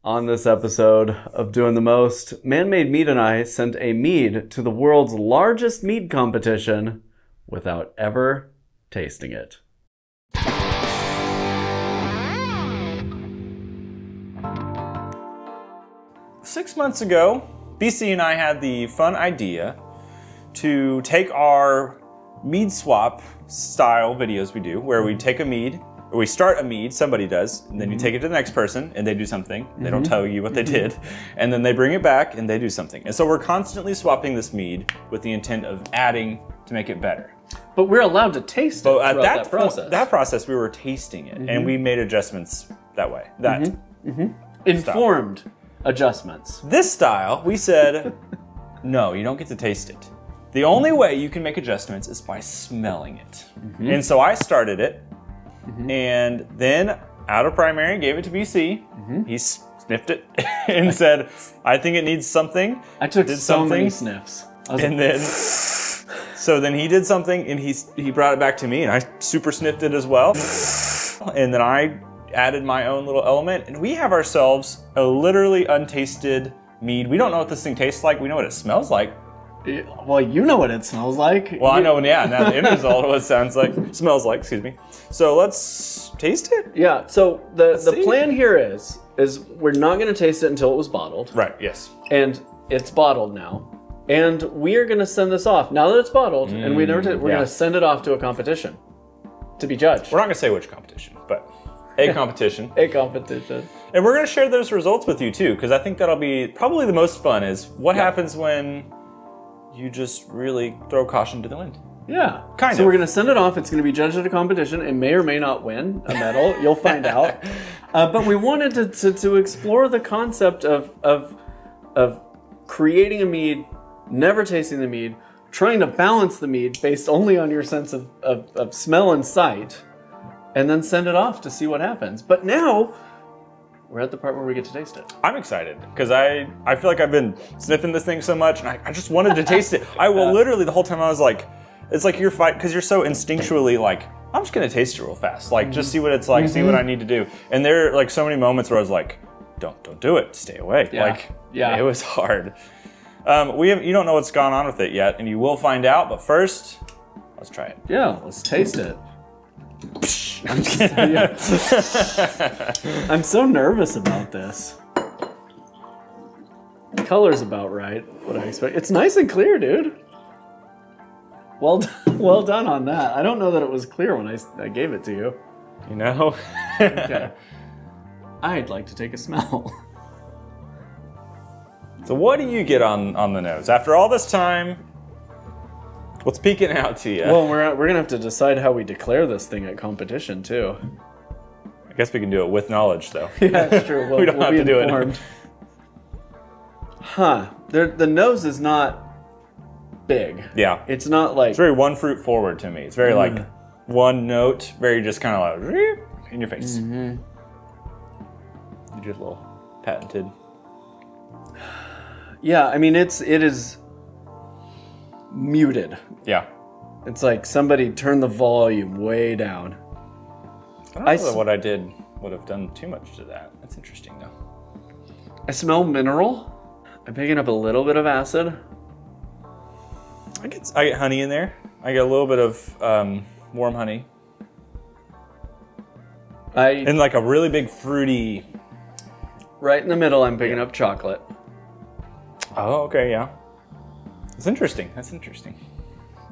On this episode of Doing the Most, Man-Made Mead and I sent a mead to the world's largest mead competition without ever tasting it. Six months ago, BC and I had the fun idea to take our Mead Swap style videos we do, where we take a mead, or we start a mead, somebody does, and then you take it to the next person, and they do something. They don't tell you what they did, and then they bring it back, and they do something. And so we're constantly swapping this mead with the intent of adding to make it better. But we're allowed to taste it throughout that process. That process, we were tasting it, and we made adjustments that way. Informed adjustments. This style, we said, no, you don't get to taste it. The only way you can make adjustments is by smelling it. And so I started it, and then out of primary gave it to BC. He sniffed it and said, I think it needs something. I took so many sniffs. And then, so then he did something, and he brought it back to me, and I super sniffed it as well. And then I added my own little element, and we have ourselves a literally untasted mead. We don't know what this thing tastes like. We know what it smells like. Well, you know what it smells like. Well, I know, yeah, now the end result, what it smells like, excuse me. So let's taste it? Yeah, so the plan here is we're not going to taste it until it was bottled. Right, yes. And it's bottled now. And we are going to send this off, now that it's bottled, and we're going to send it off to a competition to be judged. We're not going to say which competition, but a competition. A competition. And we're going to share those results with you too, because I think that'll be probably the most fun, is what happens when you just really throw caution to the wind. Yeah. Kind of. So we're going to send it off. It's going to be judged at a competition. It may or may not win a medal. You'll find out. But we wanted to explore the concept of creating a mead, never tasting the mead, trying to balance the mead based only on your sense of smell and sight, and then send it off to see what happens. But now we're at the part where we get to taste it. I'm excited because I feel like I've been sniffing this thing so much, and I just wanted to taste it. I will literally, the whole time I was like, it's like you're fighting, because you're so instinctually like, I'm just going to taste it real fast. Like, just see what it's like, see what I need to do. And there are like so many moments where I was like, don't do it, stay away. It was hard. You don't know what's gone on with it yet, and you will find out, but first, let's try it. Yeah, let's taste it. I'm so nervous about this. The color's about right, what I expect. It's nice and clear, dude. Well done on that. I don't know that it was clear when I gave it to you. You know? Okay. I'd like to take a smell. So what do you get on the nose? After all this time, what's peeking out to you? Well, we're going to have to decide how we declare this thing at competition, too. I guess we can do it with knowledge, though. Yeah, that's true. We don't have to do it. Huh. The nose is not big. Yeah. It's not like... It's very one fruit forward to me. It's very like one note, very just kind of like in your face. You did a little patented. Yeah, I mean, it is muted. Yeah. It's like somebody turned the volume way down. I don't know that what I did would have done too much to that. That's interesting, though. I smell mineral. I'm picking up a little bit of acid. I get honey in there. I get a little bit of warm honey. And like a really big fruity... Right in the middle, I'm picking up chocolate. Oh, okay, yeah. That's interesting. That's interesting.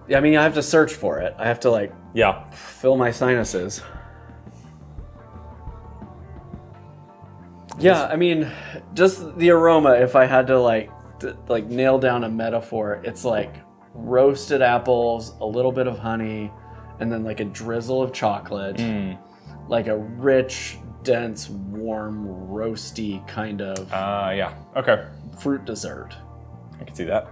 Yeah, I mean, I have to search for it. I have to, like, fill my sinuses. Yeah, I mean, just the aroma, if I had to, like nail down a metaphor, it's like roasted apples, a little bit of honey, and then, like, a drizzle of chocolate. Like a rich, dense, warm, roasty kind of... yeah. Okay. Fruit dessert. I can see that.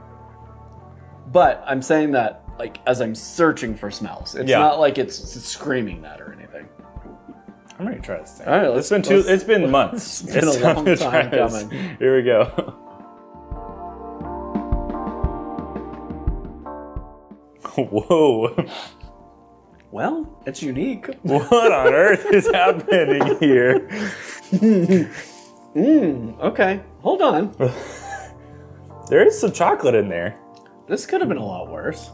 But I'm saying that, like, as I'm searching for smells. It's not like it's screaming that or anything. I'm ready to try this thing. All right, it's been months. It's been a long time coming. Here we go. Whoa. Well, it's unique. What on earth is happening here? Okay. Hold on. There is some chocolate in there. This could have been a lot worse.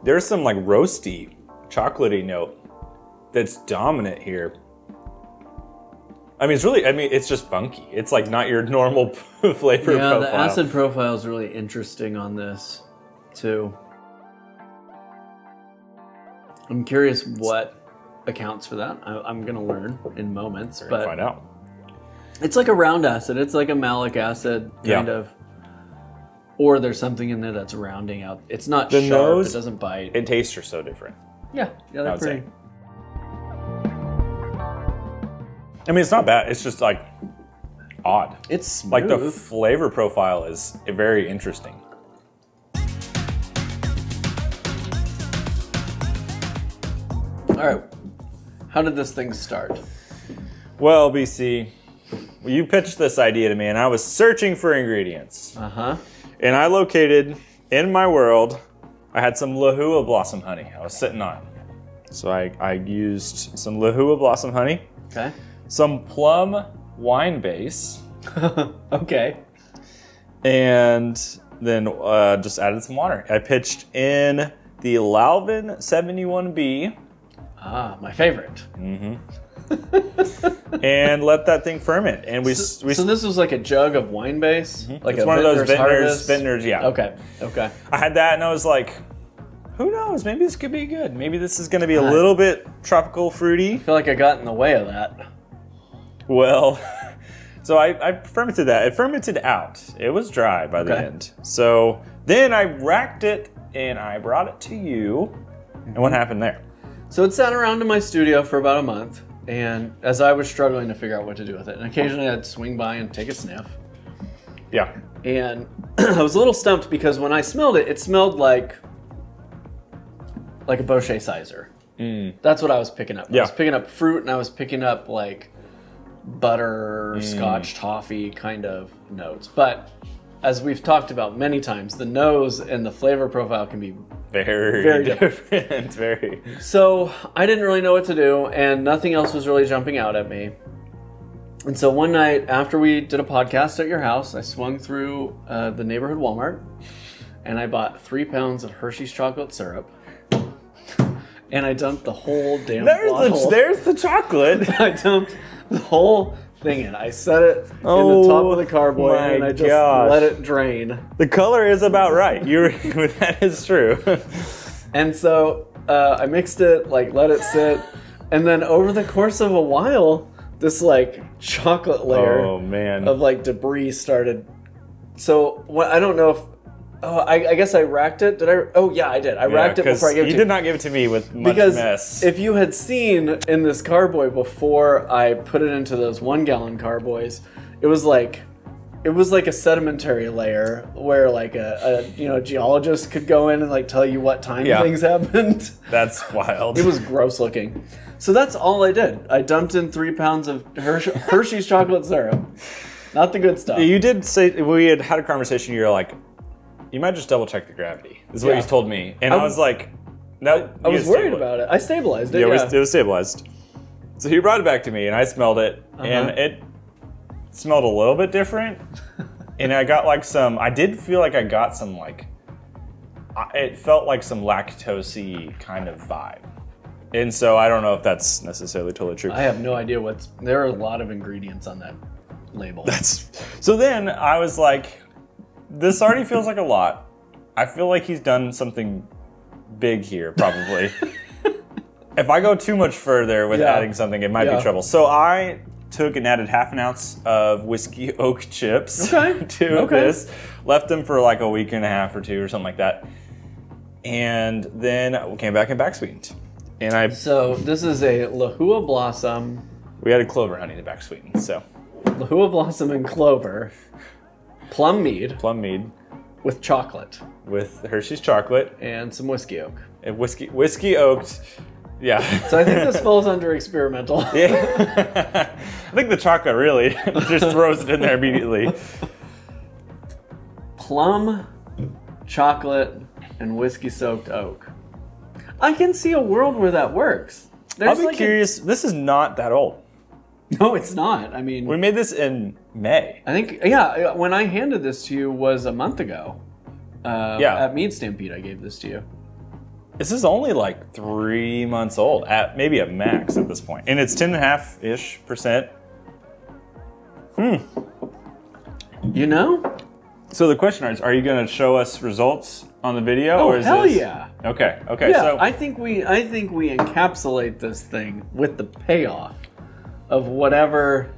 There's some like roasty, chocolatey note that's dominant here. I mean, it's just funky. It's like not your normal flavor profile. Yeah, the acid profile is really interesting on this, too. I'm curious what accounts for that. I'm going to learn in moments. We're gonna find out. It's like a round acid. It's like a malic acid, kind of. Or there's something in there that's rounding out. It's not sharp. It doesn't bite. And tastes are so different. Yeah, they're pretty. I mean, it's not bad. It's just like odd. It's smooth. Like the flavor profile is very interesting. All right. How did this thing start? Well, BC, you pitched this idea to me, and I was searching for ingredients. And I located, in my world, I had some Lahua blossom honey I was sitting on. So I used some Lahua blossom honey. Okay. Some plum wine base. Okay. And then just added some water. I pitched in the Lalvin 71B. Ah, my favorite. And let that thing ferment. And so this was like a jug of wine base? Like it's one of those vintners, yeah. Okay. I had that and I was like, who knows? Maybe this could be good. Maybe this is going to be a little bit tropical fruity. I feel like I got in the way of that. Well, so I fermented that. It fermented out. It was dry by the end. So then I racked it and I brought it to you. And what happened there? So it sat around in my studio for about a month. And as I was struggling to figure out what to do with it, and occasionally I'd swing by and take a sniff. Yeah. And I was a little stumped because when I smelled it, it smelled like a Bochet Sizer. That's what I was picking up. I was picking up fruit and I was picking up like butter, scotch, toffee kind of notes. But as we've talked about many times, the nose and the flavor profile can be very different. Very. So I didn't really know what to do, and nothing else was really jumping out at me. And so one night after we did a podcast at your house, I swung through the neighborhood Walmart, and I bought 3 pounds of Hershey's chocolate syrup, and I dumped the whole damn bottle. There's the chocolate. I dumped the whole thing in. I set it in the top of the carboy, and I just let it drain. The color is about right. That is true. And so I mixed it, let it sit, and then over the course of a while, this chocolate layer of debris started. So I don't know if. Oh, I guess I racked it. Did I? Oh, yeah, I did. I racked it before I gave it to you. You did not give it to me with much mess. If you had seen in this carboy before I put it into those 1 gallon carboys, it was like a sedimentary layer where a geologist could go in and tell you what time things happened. That's wild. It was gross looking. So that's all I did. I dumped in 3 pounds of Hershey's chocolate syrup. Not the good stuff. You did say, we had a conversation, you were like, you might just double check the gravity. This is what you told me. And I was like, no. I was worried about it. I stabilized it. It was stabilized. So he brought it back to me and I smelled it and it smelled a little bit different. And I got I did feel like I got some it felt like some lactose-y kind of vibe. And so I don't know if that's necessarily totally true. I have no idea there are a lot of ingredients on that label. So then I was like, this already feels like a lot. I feel like he's done something big here, probably. If I go too much further with adding something, it might be trouble. So I took and added 1/2 ounce of whiskey oak chips to this. Left them for a week and a half or 2 or something like that. And then came back and back sweetened. So this is a Lahua Blossom. We added clover honey to back sweeten. So Lahua Blossom and clover. Plum mead. With chocolate. With Hershey's chocolate. And some whiskey oak. And whiskey oaked. Yeah. So I think this falls under experimental. Yeah. I think the chocolate really just throws it in there immediately. Plum, chocolate, and whiskey soaked oak. I can see a world where that works. I'll be curious. This is not that old. No, it's not. I mean, we made this in May. I think, yeah, when I handed this to you was a month ago. At Mead Stampede, I gave this to you. This is only like 3 months old, at maybe a max at this point. And it's 10.5-ish%. You know? So the question is, are you going to show us results on the video? Oh, or is hell this... yeah. Okay. Yeah, So I think we encapsulate this thing with the payoff of whatever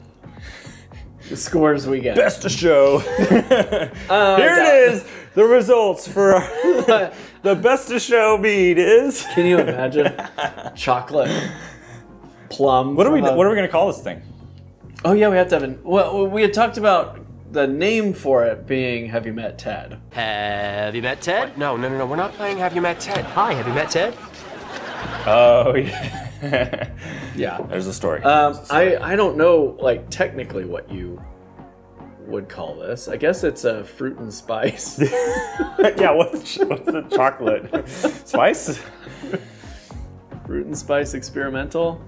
scores we get. Best of show. Here it is. The results for the best of show mead is. Can you imagine? Chocolate, plum. What are we going to call this thing? Oh yeah, we have to have well, we had talked about the name for it being Have You Met Ted? Have you met Ted? No, we're not playing Have You Met Ted. Hi, have you met Ted? Oh yeah. Yeah. There's a story. I don't know, like, technically what you would call this. I guess it's a fruit and spice. Yeah, what's the chocolate? Spice? Fruit and spice experimental?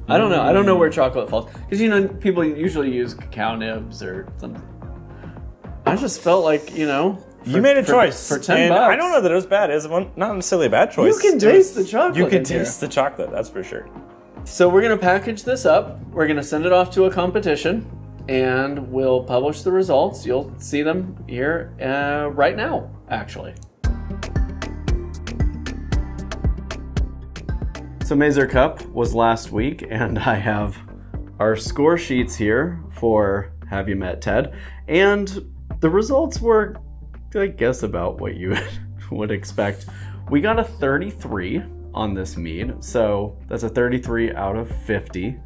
I don't know. I don't know where chocolate falls. Because, you know, people usually use cacao nibs or something. I just felt like, you know... You made a choice. For $10. I don't know that it was bad. It's not necessarily a bad choice. You can taste the chocolate. You can taste the chocolate, that's for sure. So we're going to package this up. We're going to send it off to a competition. And we'll publish the results. You'll see them here right now, actually. So Mazer Cup was last week, and I have our score sheets here for Have You Met Ted? And the results were, I guess, about what you would expect. We got a 33 on this mead, so that's a 33 out of 50.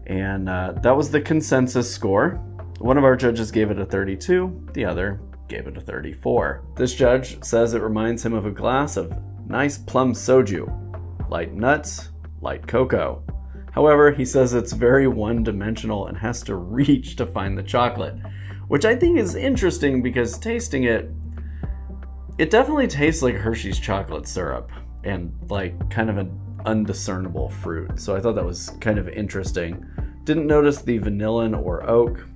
And that was the consensus score. One of our judges gave it a 32, the other gave it a 34. This judge says it reminds him of a glass of nice plum soju. Light nuts, light cocoa. However, he says it's very one-dimensional and has to reach to find the chocolate, which I think is interesting because tasting it, it definitely tastes like Hershey's chocolate syrup and like kind of an undiscernible fruit. So I thought that was kind of interesting. Didn't notice the vanillin or oak.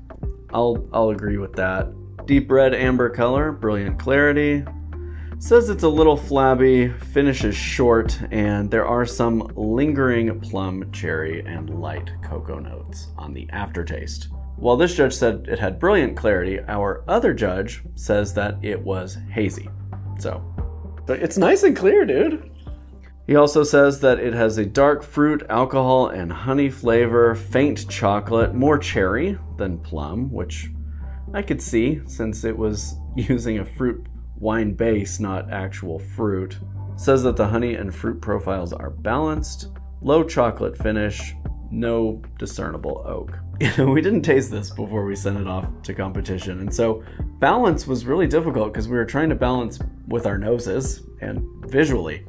I'll agree with that. Deep red amber color, brilliant clarity. Says it's a little flabby, finishes short, and there are some lingering plum, cherry, and light cocoa notes on the aftertaste. While this judge said it had brilliant clarity, our other judge says that it was hazy. So it's nice and clear, dude. He also says that it has a dark fruit, alcohol, and honey flavor, faint chocolate, more cherry than plum, which I could see since it was using a fruit wine base, not actual fruit. Says that the honey and fruit profiles are balanced, low chocolate finish, no discernible oak. We didn't taste this before we sent it off to competition, and so balance was really difficult because we were trying to balance with our noses and visually.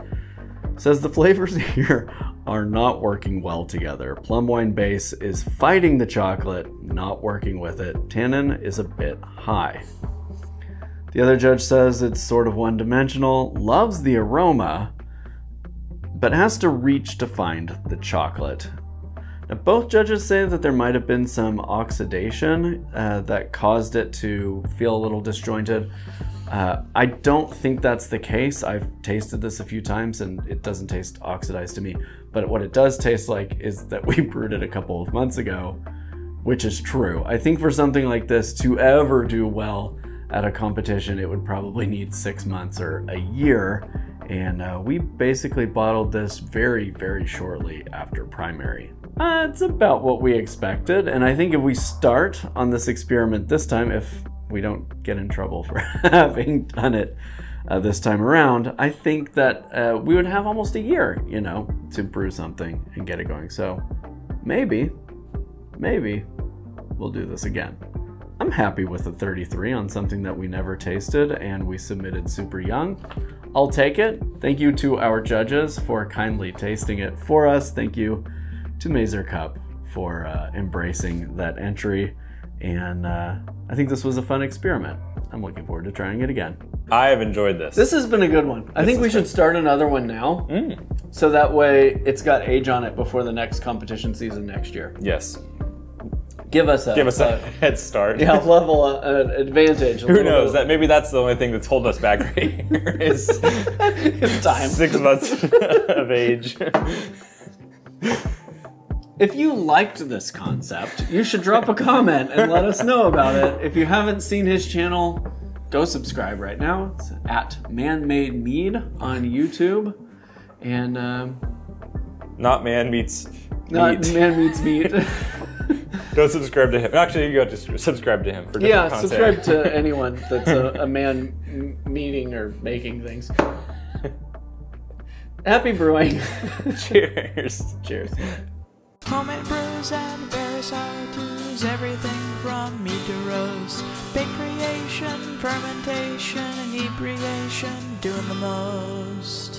Says the flavors here are not working well together. Plum wine base is fighting the chocolate, not working with it. Tannin is a bit high. The other judge says it's sort of one-dimensional, loves the aroma, but has to reach to find the chocolate. Now, both judges say that there might have been some oxidation that caused it to feel a little disjointed. I don't think that's the case. I've tasted this a few times and it doesn't taste oxidized to me. But what it does taste like is that we brewed it a couple of months ago, which is true. I think for something like this to ever do well at a competition, it would probably need 6 months or a year. And we basically bottled this very, very shortly after primary. It's about what we expected. And I think if we start on this experiment this time, if we don't get in trouble for having done it this time around, I think that we would have almost a year, you know, to brew something and get it going. So maybe we'll do this again. I'm happy with the 33 on something that we never tasted and we submitted super young. I'll take it. Thank you to our judges for kindly tasting it for us. Thank you to Mazer Cup for embracing that entry. And I think this was a fun experiment. I'm looking forward to trying it again. I have enjoyed this. This has been a good one. I think we should start another one now. So that way it's got age on it before the next competition season next year. Yes. Give us a head start. Yeah, level advantage. Who knows? That maybe that's the only thing that's holding us back right here is it's time. 6 months of age. If you liked this concept, you should drop a comment and let us know about it. If you haven't seen his channel, go subscribe right now. It's at Man-Made Mead on YouTube. And not Man Meets not Meat. Man Meets Meat. Go subscribe to him. Actually, you go just subscribe to him for different content. Subscribe to anyone that's a man meeting or making things. Happy brewing. Cheers. Cheers. Homemade brews and various how-tos, everything from mead to roast, bake creation, fermentation, inebriation, doing the most.